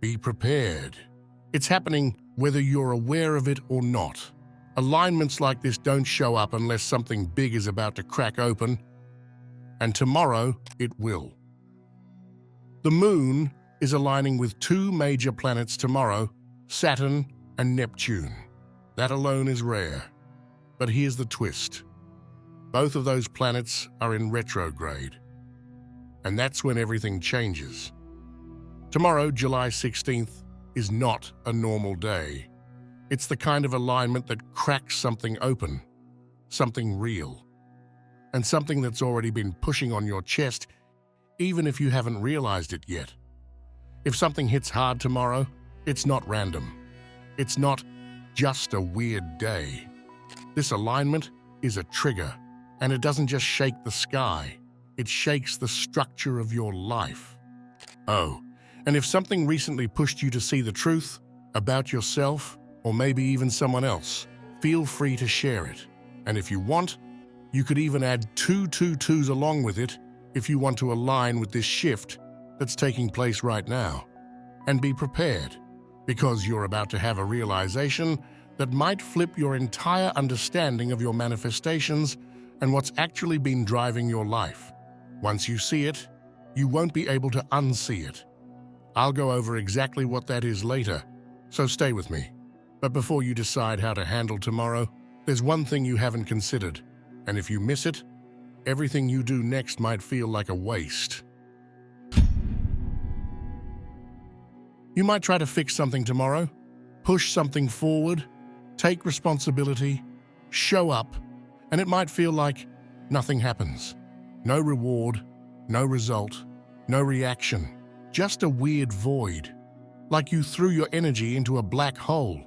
Be prepared. It's happening whether you're aware of it or not. Alignments like this don't show up unless something big is about to crack open, and tomorrow it will. The Moon is aligning with two major planets tomorrow, Saturn and Neptune. That alone is rare. But here's the twist. Both of those planets are in retrograde. And that's when everything changes. Tomorrow, July 16th, is not a normal day. It's the kind of alignment that cracks something open, something real, and something that's already been pushing on your chest, even if you haven't realized it yet. If something hits hard tomorrow, it's not random. It's not just a weird day. This alignment is a trigger, and it doesn't just shake the sky. It shakes the structure of your life. Oh, and if something recently pushed you to see the truth about yourself, or maybe even someone else, feel free to share it. And if you want, you could even add 222s along with it if you want to align with this shift that's taking place right now. And be prepared, because you're about to have a realization that might flip your entire understanding of your manifestations and what's actually been driving your life. Once you see it, you won't be able to unsee it. I'll go over exactly what that is later, so stay with me. But before you decide how to handle tomorrow, there's one thing you haven't considered, and if you miss it, everything you do next might feel like a waste. You might try to fix something tomorrow, push something forward, take responsibility, show up, and it might feel like nothing happens. No reward, no result, no reaction, just a weird void, like you threw your energy into a black hole.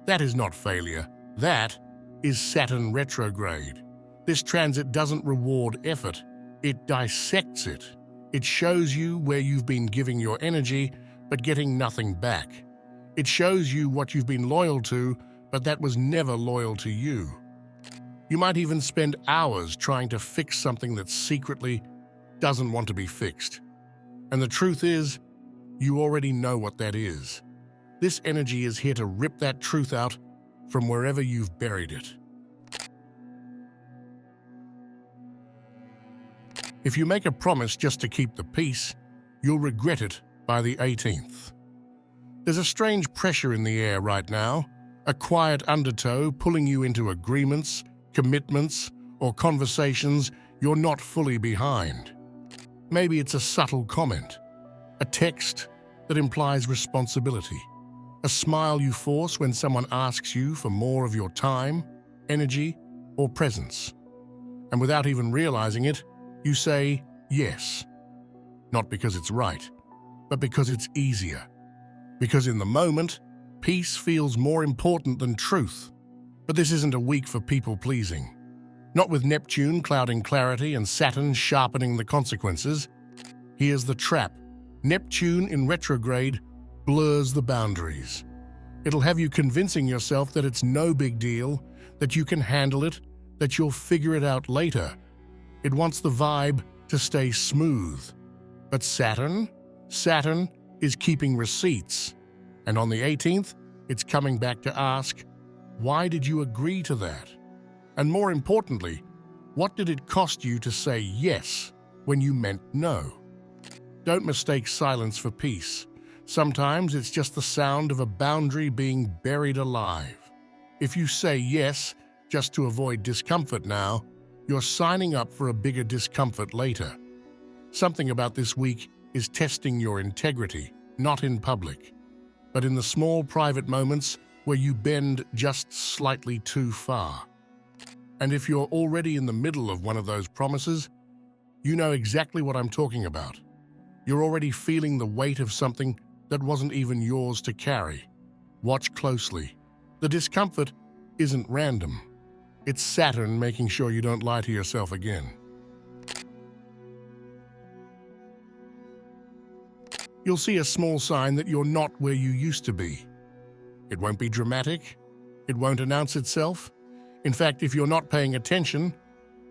That is not failure. That is Saturn retrograde. This transit doesn't reward effort. It dissects it. It shows you where you've been giving your energy, but getting nothing back. It shows you what you've been loyal to, but that was never loyal to you. You might even spend hours trying to fix something that secretly doesn't want to be fixed. And the truth is, you already know what that is. This energy is here to rip that truth out from wherever you've buried it. If you make a promise just to keep the peace, you'll regret it by the 18th. There's a strange pressure in the air right now, a quiet undertow pulling you into agreements, commitments, or conversations you're not fully behind. Maybe it's a subtle comment, a text that implies responsibility, a smile you force when someone asks you for more of your time, energy, or presence. And without even realizing it, you say yes. Not because it's right, but because it's easier. Because in the moment, peace feels more important than truth. But this isn't a week for people-pleasing. Not with Neptune clouding clarity and Saturn sharpening the consequences. Here's the trap. Neptune in retrograde blurs the boundaries. It'll have you convincing yourself that it's no big deal, that you can handle it, that you'll figure it out later. It wants the vibe to stay smooth. But Saturn is keeping receipts. And on the 18th, it's coming back to ask, why did you agree to that? And more importantly, what did it cost you to say yes when you meant no? Don't mistake silence for peace. Sometimes it's just the sound of a boundary being buried alive. If you say yes just to avoid discomfort now, you're signing up for a bigger discomfort later. Something about this week is testing your integrity, not in public, but in the small private moments where you bend just slightly too far. And if you're already in the middle of one of those promises, you know exactly what I'm talking about. You're already feeling the weight of something that wasn't even yours to carry. Watch closely. The discomfort isn't random. It's Saturn making sure you don't lie to yourself again. You'll see a small sign that you're not where you used to be. It won't be dramatic. It won't announce itself. In fact, if you're not paying attention,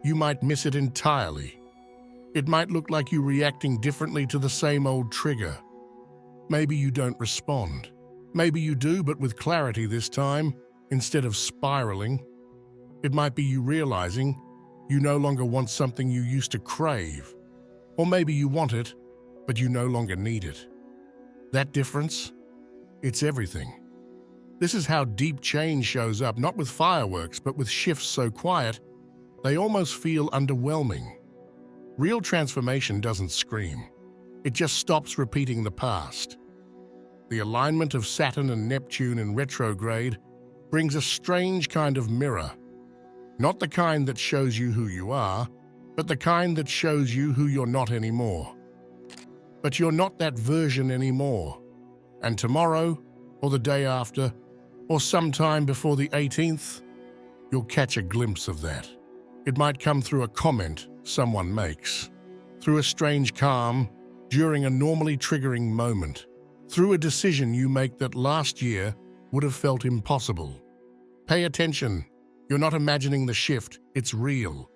you might miss it entirely. It might look like you reacting differently to the same old trigger. Maybe you don't respond. Maybe you do, but with clarity this time, instead of spiraling. It might be you realizing you no longer want something you used to crave. Or maybe you want it, but you no longer need it. That difference? It's everything. This is how deep change shows up, not with fireworks, but with shifts so quiet, they almost feel underwhelming. Real transformation doesn't scream. It just stops repeating the past. The alignment of Saturn and Neptune in retrograde brings a strange kind of mirror. Not the kind that shows you who you are, but the kind that shows you who you're not anymore. But you're not that version anymore. And tomorrow, or the day after, or sometime before the 18th, you'll catch a glimpse of that. It might come through a comment someone makes, through a strange calm during a normally triggering moment, through a decision you make that last year would have felt impossible. Pay attention. You're not imagining the shift, it's real.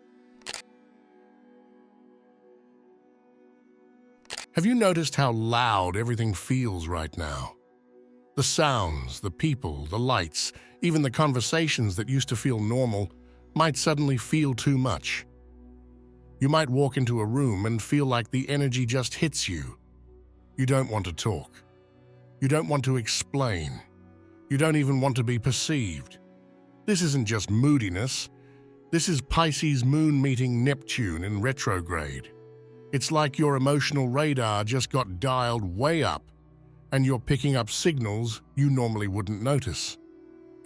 Have you noticed how loud everything feels right now? The sounds, the people, the lights, even the conversations that used to feel normal might suddenly feel too much. You might walk into a room and feel like the energy just hits you. You don't want to talk. You don't want to explain. You don't even want to be perceived. This isn't just moodiness. This is Pisces moon meeting Neptune in retrograde. It's like your emotional radar just got dialed way up, and you're picking up signals you normally wouldn't notice.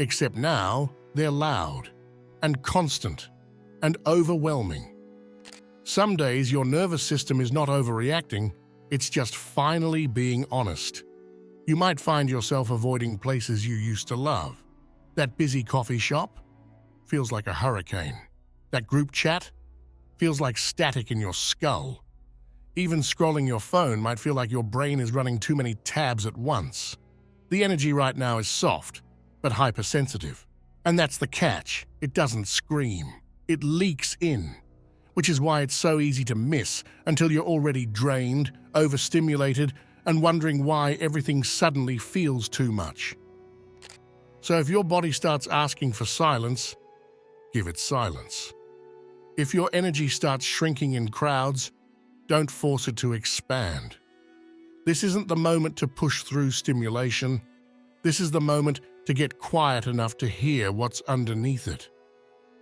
Except now, they're loud, and constant, and overwhelming. Some days your nervous system is not overreacting, it's just finally being honest. You might find yourself avoiding places you used to love. That busy coffee shop feels like a hurricane. That group chat feels like static in your skull. Even scrolling your phone might feel like your brain is running too many tabs at once. The energy right now is soft, but hypersensitive. And that's the catch. It doesn't scream. It leaks in, which is why it's so easy to miss until you're already drained, overstimulated, and wondering why everything suddenly feels too much. So if your body starts asking for silence, give it silence. If your energy starts shrinking in crowds, don't force it to expand. This isn't the moment to push through stimulation. This is the moment to get quiet enough to hear what's underneath it.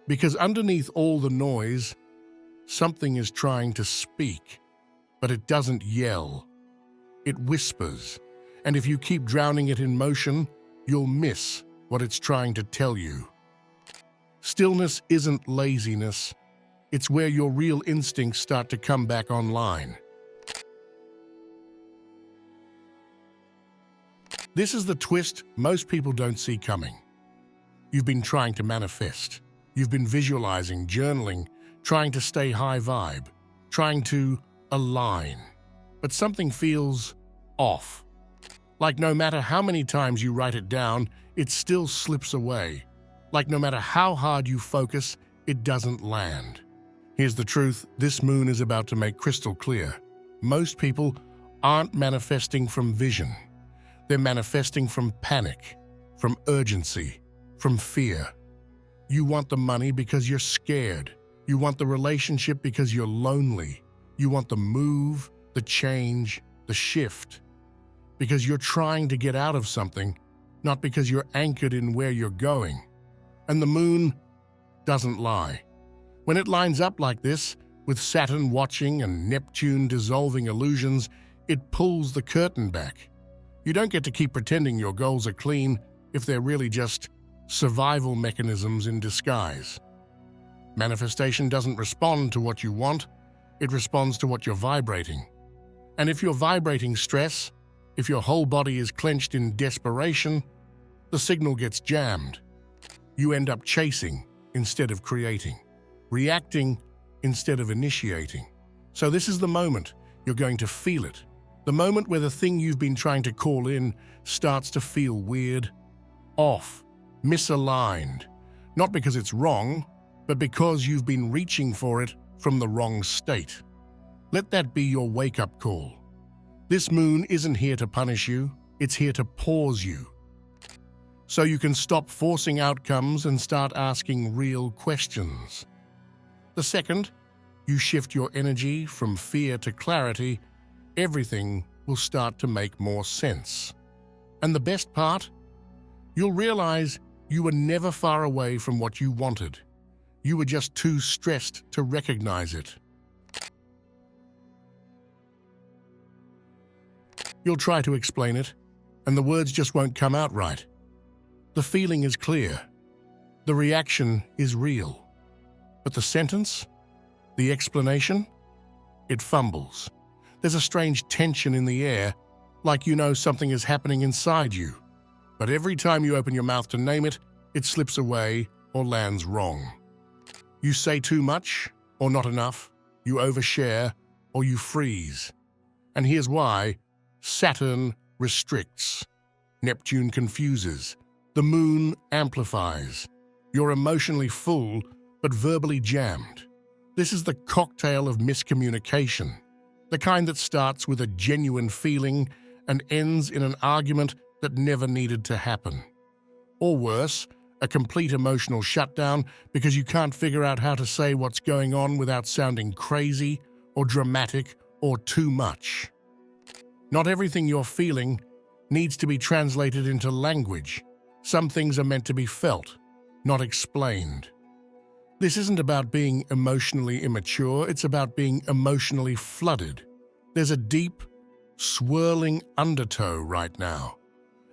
Because underneath all the noise, something is trying to speak, but it doesn't yell. It whispers, and if you keep drowning it in motion, you'll miss what it's trying to tell you. Stillness isn't laziness. It's where your real instincts start to come back online. This is the twist most people don't see coming. You've been trying to manifest. You've been visualizing, journaling, trying to stay high vibe, trying to align. But something feels off. Like no matter how many times you write it down, it still slips away. Like no matter how hard you focus, it doesn't land. Here's the truth, this moon is about to make crystal clear. Most people aren't manifesting from vision. They're manifesting from panic, from urgency, from fear. You want the money because you're scared. You want the relationship because you're lonely. You want the move, the change, the shift. Because you're trying to get out of something, not because you're anchored in where you're going. And the moon doesn't lie. When it lines up like this, with Saturn watching and Neptune dissolving illusions, it pulls the curtain back. You don't get to keep pretending your goals are clean if they're really just survival mechanisms in disguise. Manifestation doesn't respond to what you want, it responds to what you're vibrating. And if you're vibrating stress, if your whole body is clenched in desperation, the signal gets jammed. You end up chasing instead of creating, reacting instead of initiating. So this is the moment you're going to feel it. The moment where the thing you've been trying to call in starts to feel weird, off, misaligned. Not because it's wrong, but because you've been reaching for it from the wrong state. Let that be your wake-up call. This moon isn't here to punish you, it's here to pause you. So you can stop forcing outcomes and start asking real questions. The second you shift your energy from fear to clarity, everything will start to make more sense. And the best part? You'll realize you were never far away from what you wanted. You were just too stressed to recognize it. You'll try to explain it, and the words just won't come out right. The feeling is clear. The reaction is real. But the sentence? The explanation? It fumbles. There's a strange tension in the air, like you know something is happening inside you. But every time you open your mouth to name it, it slips away or lands wrong. You say too much or not enough, you overshare or you freeze. And here's why: Saturn restricts, Neptune confuses, the moon amplifies. You're emotionally full but verbally jammed. This is the cocktail of miscommunication, the kind that starts with a genuine feeling and ends in an argument that never needed to happen. Or worse, a complete emotional shutdown because you can't figure out how to say what's going on without sounding crazy or dramatic or too much. Not everything you're feeling needs to be translated into language. Some things are meant to be felt, not explained. This isn't about being emotionally immature, it's about being emotionally flooded. There's a deep, swirling undertow right now.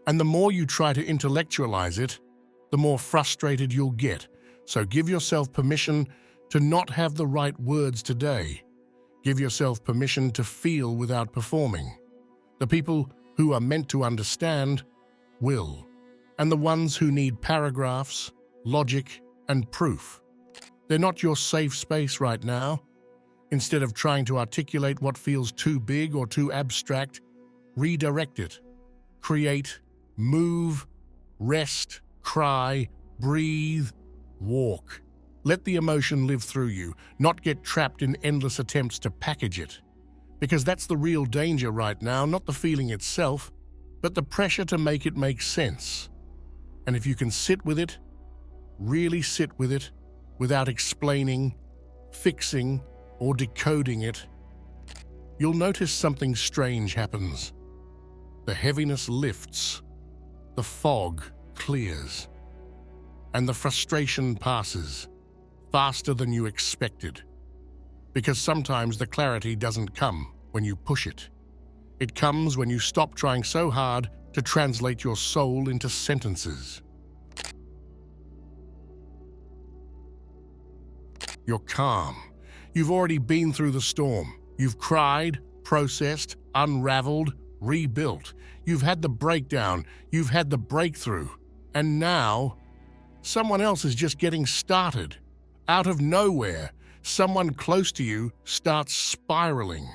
And the more you try to intellectualize it, the more frustrated you'll get. So give yourself permission to not have the right words today. Give yourself permission to feel without performing. The people who are meant to understand will. And the ones who need paragraphs, logic, and proof. They're not your safe space right now. Instead of trying to articulate what feels too big or too abstract, redirect it. Create, move, rest, cry, breathe, walk. Let the emotion live through you, not get trapped in endless attempts to package it. Because that's the real danger right now, not the feeling itself, but the pressure to make it make sense. And if you can sit with it, really sit with it, without explaining, fixing, or decoding it, you'll notice something strange happens. The heaviness lifts, the fog clears, and the frustration passes faster than you expected. Because sometimes the clarity doesn't come when you push it. It comes when you stop trying so hard to translate your soul into sentences. You're calm. You've already been through the storm. You've cried, processed, unraveled, rebuilt. You've had the breakdown. You've had the breakthrough. And now, someone else is just getting started. Out of nowhere, someone close to you starts spiraling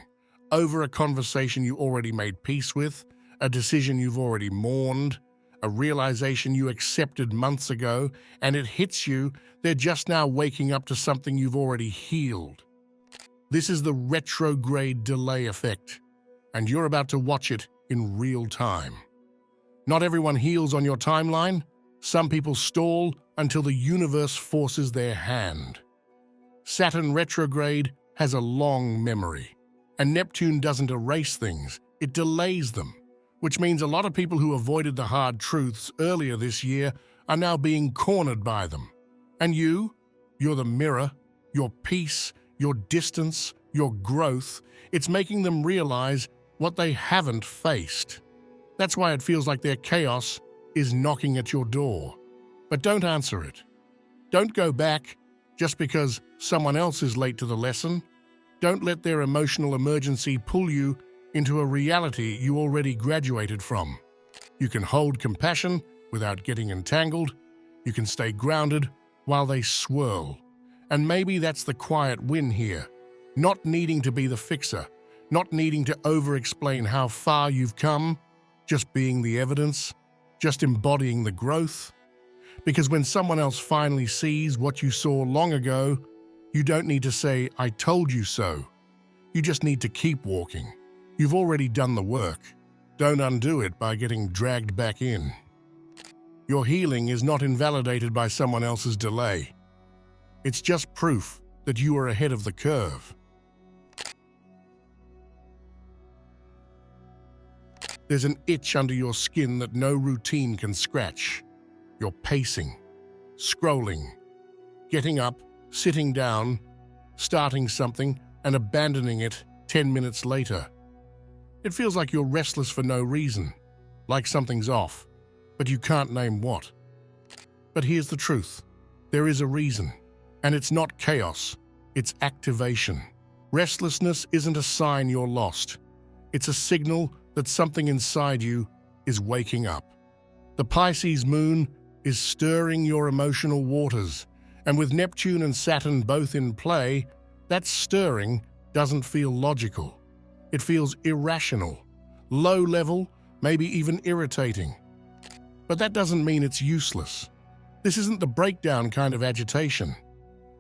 over a conversation you already made peace with, a decision you've already mourned, a realization you accepted months ago, and it hits you, they're just now waking up to something you've already healed. This is the retrograde delay effect, and you're about to watch it in real time. Not everyone heals on your timeline. Some people stall until the universe forces their hand. Saturn retrograde has a long memory, and Neptune doesn't erase things, it delays them, which means a lot of people who avoided the hard truths earlier this year are now being cornered by them. And you're the mirror, your peace, your distance, your growth. It's making them realize what they haven't faced. That's why it feels like their chaos is knocking at your door. But don't answer it. Don't go back just because someone else is late to the lesson. Don't let their emotional emergency pull you into a reality you already graduated from. You can hold compassion without getting entangled. You can stay grounded while they swirl. And maybe that's the quiet win here. Not needing to be the fixer, not needing to over-explain how far you've come, just being the evidence, just embodying the growth. Because when someone else finally sees what you saw long ago, you don't need to say, "I told you so." You just need to keep walking. You've already done the work. Don't undo it by getting dragged back in. Your healing is not invalidated by someone else's delay. It's just proof that you are ahead of the curve. There's an itch under your skin that no routine can scratch. You're pacing, scrolling, getting up, sitting down, starting something, and abandoning it 10 minutes later. It feels like you're restless for no reason, like something's off, but you can't name what. But here's the truth. There is a reason, and it's not chaos, it's activation. Restlessness isn't a sign you're lost. It's a signal that something inside you is waking up. The Pisces moon is stirring your emotional waters, and with Neptune and Saturn both in play, that stirring doesn't feel logical. It feels irrational, low level, maybe even irritating. But that doesn't mean it's useless. This isn't the breakdown kind of agitation.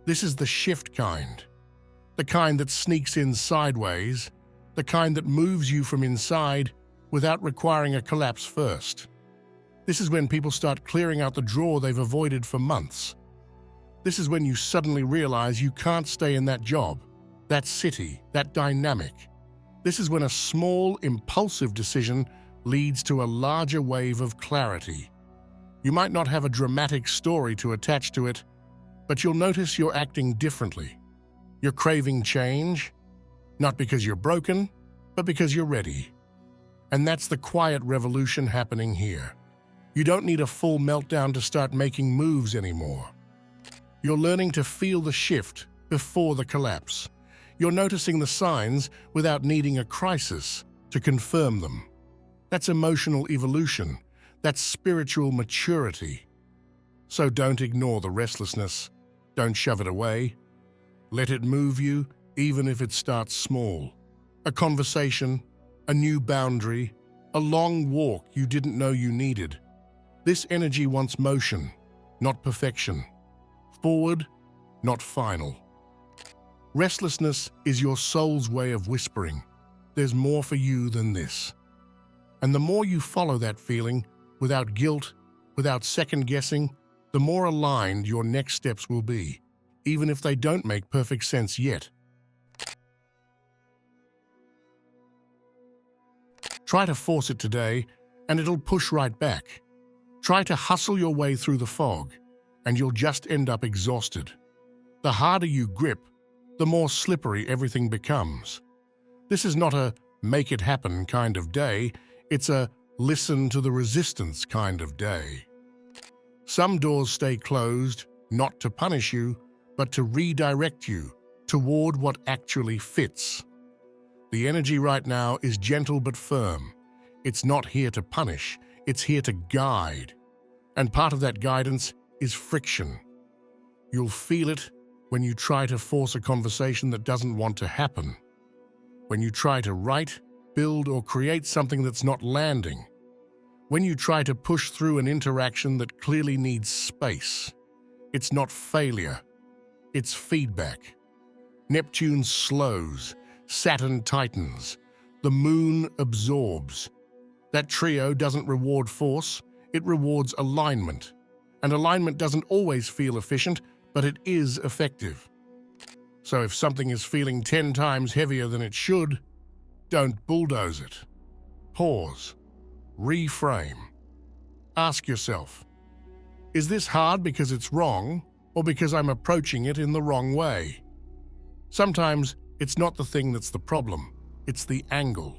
This is the shift kind. The kind that sneaks in sideways, the kind that moves you from inside without requiring a collapse first. This is when people start clearing out the drawer they've avoided for months. This is when you suddenly realize you can't stay in that job, that city, that dynamic. This is when a small, impulsive decision leads to a larger wave of clarity. You might not have a dramatic story to attach to it, but you'll notice you're acting differently. You're craving change, not because you're broken, but because you're ready. And that's the quiet revolution happening here. You don't need a full meltdown to start making moves anymore. You're learning to feel the shift before the collapse. You're noticing the signs without needing a crisis to confirm them. That's emotional evolution. That's spiritual maturity. So don't ignore the restlessness. Don't shove it away. Let it move you, even if it starts small. A conversation, a new boundary, a long walk you didn't know you needed. This energy wants motion, not perfection. Forward, not final. Restlessness is your soul's way of whispering, there's more for you than this. And the more you follow that feeling, without guilt, without second-guessing, the more aligned your next steps will be, even if they don't make perfect sense yet. Try to force it today, and it'll push right back. Try to hustle your way through the fog, and you'll just end up exhausted. The harder you grip, the more slippery everything becomes. This is not a make it happen kind of day, it's a listen to the resistance kind of day. Some doors stay closed, not to punish you, but to redirect you toward what actually fits. The energy right now is gentle but firm. It's not here to punish, it's here to guide. And part of that guidance is friction. You'll feel it when you try to force a conversation that doesn't want to happen. When you try to write, build, or create something that's not landing. When you try to push through an interaction that clearly needs space. It's not failure, it's feedback. Neptune slows, Saturn tightens, the moon absorbs. That trio doesn't reward force, it rewards alignment. And alignment doesn't always feel efficient, but it is effective. So if something is feeling 10 times heavier than it should, don't bulldoze it. Pause. Reframe. Ask yourself, is this hard because it's wrong, or because I'm approaching it in the wrong way? Sometimes it's not the thing that's the problem, it's the angle.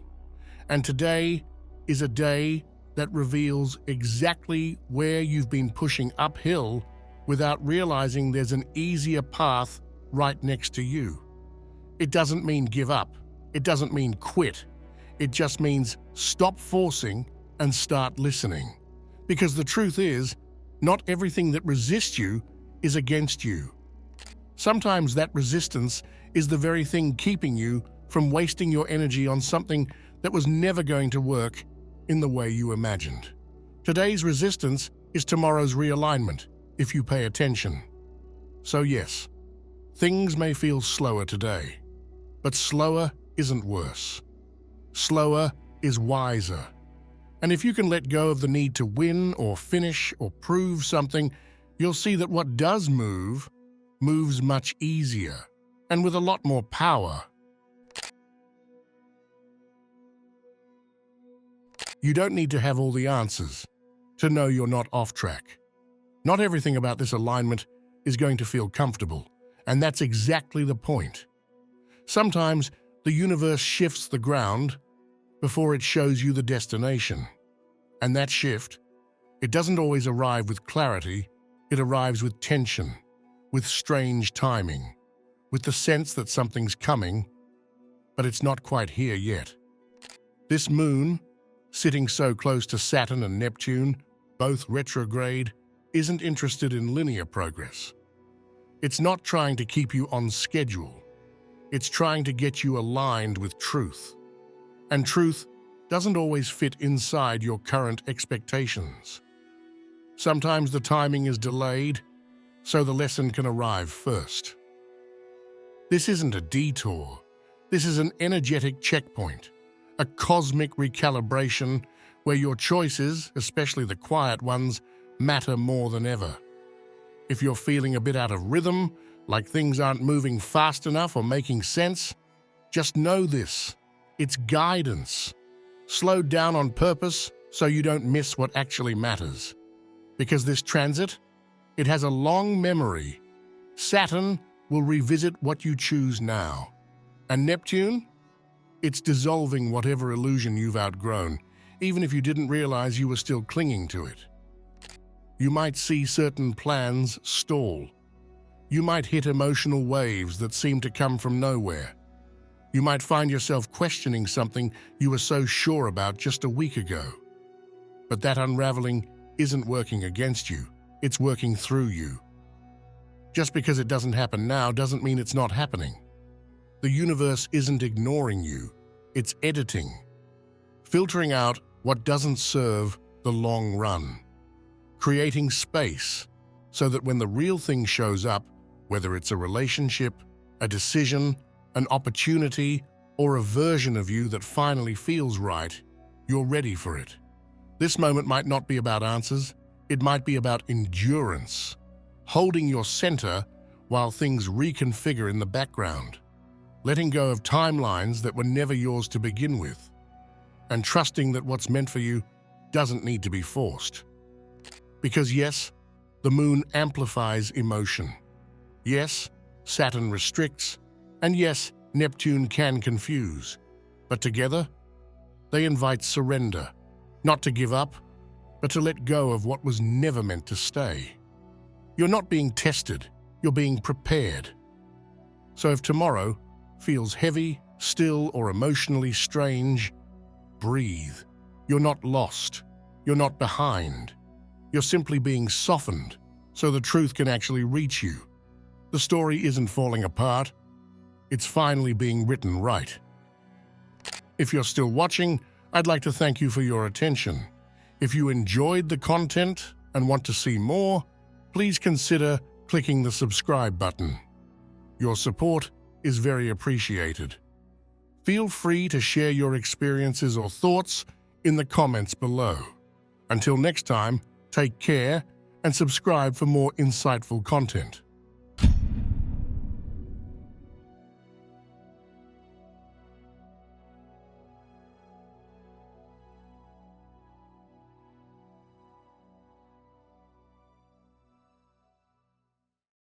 And today is a day that reveals exactly where you've been pushing uphill without realizing there's an easier path right next to you. It doesn't mean give up. It doesn't mean quit. It just means stop forcing and start listening. Because the truth is, not everything that resists you is against you. Sometimes that resistance is the very thing keeping you from wasting your energy on something that was never going to work in the way you imagined. Today's resistance is tomorrow's realignment, if you pay attention. So yes, things may feel slower today, but slower isn't worse. Slower is wiser. And if you can let go of the need to win or finish or prove something, you'll see that what does move, moves much easier and with a lot more power. You don't need to have all the answers to know you're not off track. Not everything about this alignment is going to feel comfortable, and that's exactly the point. Sometimes the universe shifts the ground before it shows you the destination. And that shift, it doesn't always arrive with clarity, it arrives with tension, with strange timing, with the sense that something's coming, but it's not quite here yet. This moon, sitting so close to Saturn and Neptune, both retrograde, isn't interested in linear progress. It's not trying to keep you on schedule. It's trying to get you aligned with truth. And truth doesn't always fit inside your current expectations. Sometimes the timing is delayed, so the lesson can arrive first. This isn't a detour. This is an energetic checkpoint, a cosmic recalibration where your choices, especially the quiet ones, matter more than ever. If you're feeling a bit out of rhythm, like things aren't moving fast enough or making sense, just know this. It's guidance. Slow down on purpose so you don't miss what actually matters. Because this transit, it has a long memory. Saturn will revisit what you choose now. And Neptune? It's dissolving whatever illusion you've outgrown, even if you didn't realize you were still clinging to it. You might see certain plans stall. You might hit emotional waves that seem to come from nowhere. You might find yourself questioning something you were so sure about just a week ago. But that unraveling isn't working against you, it's working through you. Just because it doesn't happen now doesn't mean it's not happening. The universe isn't ignoring you, it's editing, filtering out what doesn't serve the long run, creating space so that when the real thing shows up, whether it's a relationship, a decision, an opportunity, or a version of you that finally feels right, you're ready for it. This moment might not be about answers, it might be about endurance, holding your center while things reconfigure in the background, letting go of timelines that were never yours to begin with, and trusting that what's meant for you doesn't need to be forced. Because yes, the moon amplifies emotion. Yes, Saturn restricts, and yes, Neptune can confuse. But together, they invite surrender, not to give up, but to let go of what was never meant to stay. You're not being tested, you're being prepared. So if tomorrow feels heavy, still, or emotionally strange, breathe. You're not lost, you're not behind. You're simply being softened so the truth can actually reach you. The story isn't falling apart, it's finally being written right. If you're still watching, I'd like to thank you for your attention. If you enjoyed the content and want to see more, please consider clicking the subscribe button. Your support is very appreciated. Feel free to share your experiences or thoughts in the comments below. Until next time, take care and subscribe for more insightful content.